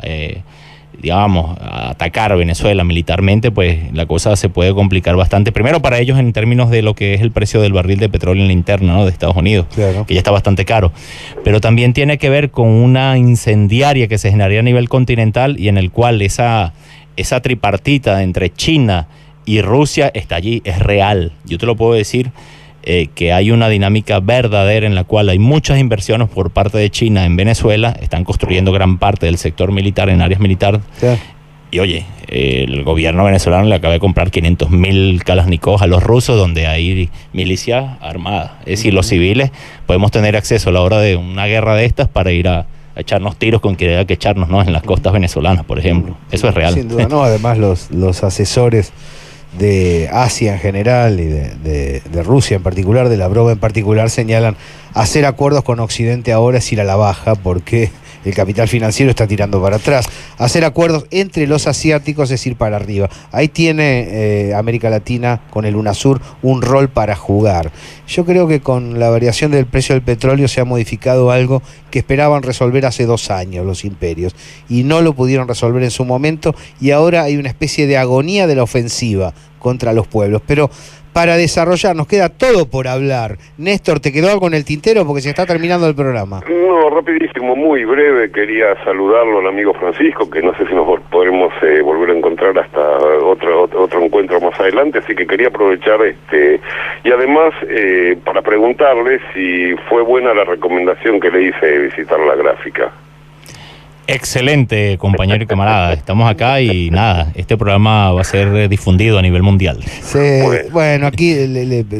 a atacar a Venezuela militarmente, pues la cosa se puede complicar bastante. Primero para ellos en términos de lo que es el precio del barril de petróleo en la interna, ¿no?, de Estados Unidos, claro, que ya está bastante caro. Pero también tiene que ver con una incendiaria que se generaría a nivel continental, y en el cual esa tripartita entre China y Rusia está allí, es real. Yo te lo puedo decir, que hay una dinámica verdadera en la cual hay muchas inversiones por parte de China en Venezuela, están construyendo gran parte del sector militar en áreas militares. Sí. Y oye, el gobierno venezolano le acaba de comprar 500.000 Kalashnikov a los rusos, donde hay milicias armadas. Es decir, los civiles podemos tener acceso a la hora de una guerra de estas para ir a echarnos tiros con quien haya que echarnos, ¿no?, en las costas venezolanas, por ejemplo. Eso es real. Sin duda, no. Además, los asesores de Asia en general y de Rusia en particular, de Lavrov en particular, señalan hacer acuerdos con Occidente ahora es ir a la baja, porque el capital financiero está tirando para atrás. Hacer acuerdos entre los asiáticos es ir para arriba. Ahí tiene América Latina con el UNASUR un rol para jugar. Yo creo que con la variación del precio del petróleo se ha modificado algo que esperaban resolver hace 2 años los imperios y no lo pudieron resolver en su momento, y ahora hay una especie de agonía de la ofensiva contra los pueblos. Pero para desarrollar nos queda todo por hablar. Néstor, ¿te quedó algo en el tintero? Porque se está terminando el programa. No, rapidísimo, muy breve. Quería saludarlo al amigo Francisco, que no sé si nos podremos volver a encontrar hasta otro encuentro más adelante, así que quería aprovechar y además para preguntarle si fue buena la recomendación que le hice de visitar la gráfica. Excelente, compañero y camarada. Estamos acá y nada, este programa va a ser difundido a nivel mundial. Bueno, aquí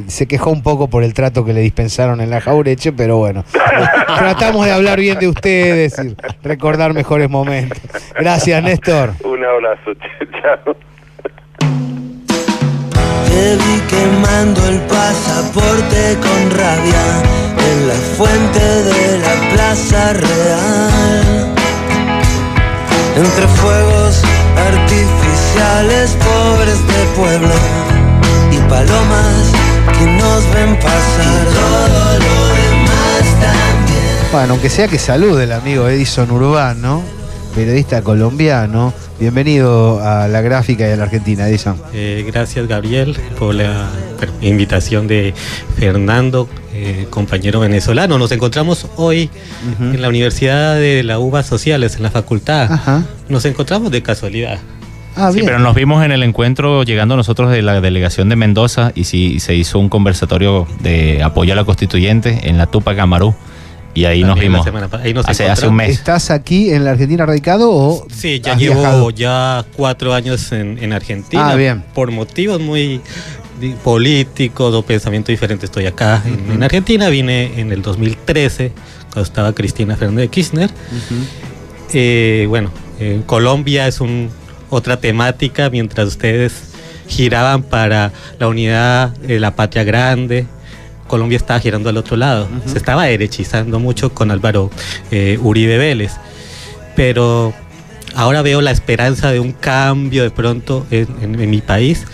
se quejó un poco por el trato que le dispensaron en la Jaureche, pero bueno, tratamos de hablar bien de ustedes y recordar mejores momentos. Gracias, Néstor. Un abrazo, chao. Te vi quemando el pasaporte con rabia en la fuente de la Plaza Real. Entre fuegos artificiales, pobres de pueblo y palomas que nos ven pasar. Todo lo demás también. Bueno, aunque sea que salude el amigo Edison Urbano, periodista colombiano. Bienvenido a la gráfica y a la Argentina, Edison. Gracias, Gabriel, por la invitación de Fernando, compañero venezolano. Nos encontramos hoy en la Universidad de la UBA Sociales, en la facultad. Nos encontramos de casualidad. Sí, pero nos vimos en el encuentro llegando nosotros de la delegación de Mendoza y sí, se hizo un conversatorio de apoyo a la constituyente en la Tupac Amaru. Y ahí también nos vimos ahí hace un mes. ¿Estás aquí en la Argentina radicado o sí, ya llevo viajado? Ya 4 años en Argentina. Bien. Por motivos muy políticos o pensamiento diferente estoy acá en Argentina. Vine en el 2013 cuando estaba Cristina Fernández de Kirchner. Colombia es otra temática, mientras ustedes giraban para la unidad de la patria grande, Colombia estaba girando al otro lado. Se estaba derechizando mucho con Álvaro Uribe Vélez. Pero ahora veo la esperanza de un cambio de pronto en mi país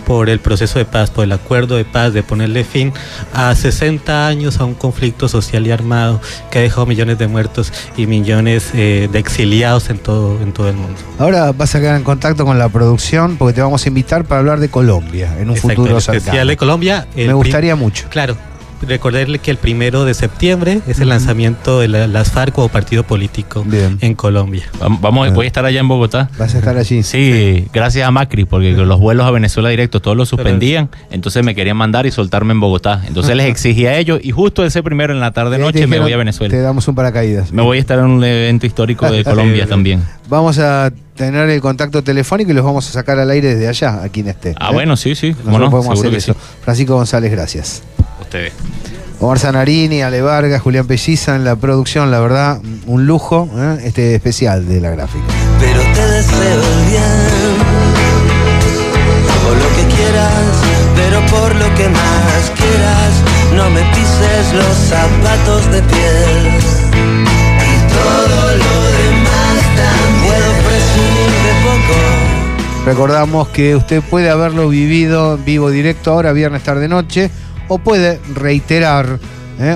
por el proceso de paz, por el acuerdo de paz, de ponerle fin a 60 años a un conflicto social y armado que ha dejado millones de muertos y millones de exiliados en todo el mundo. Ahora vas a quedar en contacto con la producción porque te vamos a invitar para hablar de Colombia en un futuro cercano. Especial de Colombia. Me gustaría mucho. Claro. Recordarle que el 1 de septiembre es el lanzamiento de las FARC como partido político en Colombia. Voy a estar allá en Bogotá. ¿Vas a estar allí? Sí, gracias a Macri, porque los vuelos a Venezuela directos todos los suspendían, entonces me querían mandar y soltarme en Bogotá. Entonces les exigí a ellos y justo ese 1 en la tarde-noche me voy a Venezuela. Te damos un paracaídas. Me voy a estar en un evento histórico de Colombia también. Vamos a tener el contacto telefónico y los vamos a sacar al aire desde allá, a quien esté. Bueno, sí. Nosotros podemos hacer eso. Sí. Francisco González, gracias. Ustedes. Omar Zanarini, Ale Vargas, Julián Pelliza en la producción, la verdad, un lujo, este especial de la gráfica. Pero te deseo el bien, o lo que quieras, pero por lo que más quieras, no me pises los zapatos de piel. Y todo lo demás también puedo presumir de poco. Recordamos que usted puede haberlo vivido en vivo directo ahora, viernes tarde-noche, o puede reiterar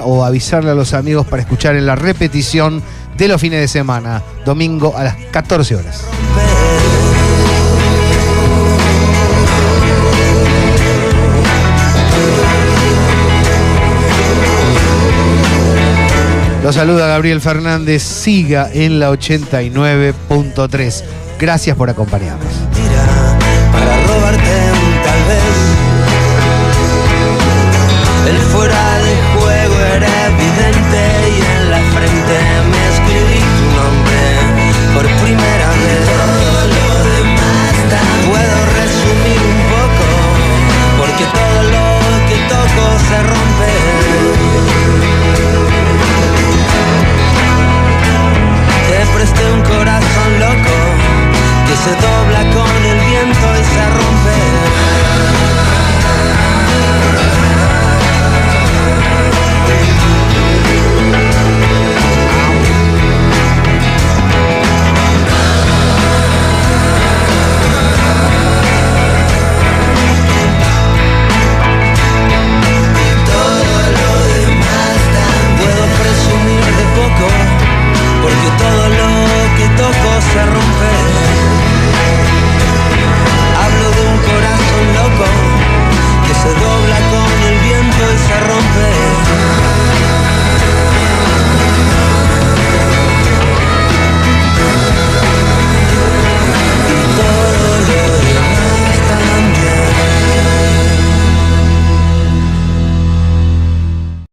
o avisarle a los amigos para escuchar en la repetición de los fines de semana, domingo a las 14 horas. Lo saluda Gabriel Fernández, siga en la 89.3. Gracias por acompañarnos. Para robarte un tal vez. El fuera de juego era evidente y en la frente me escribí tu nombre por primera vez. Todo lo demás puedo resumir un poco, porque todo lo que toco se rompe. Te presté un corazón loco que se dobla con el viento y se rompe. porque todo lo que toco se rompe. Hablo de un corazón loco que se dobla con el viento y se rompe.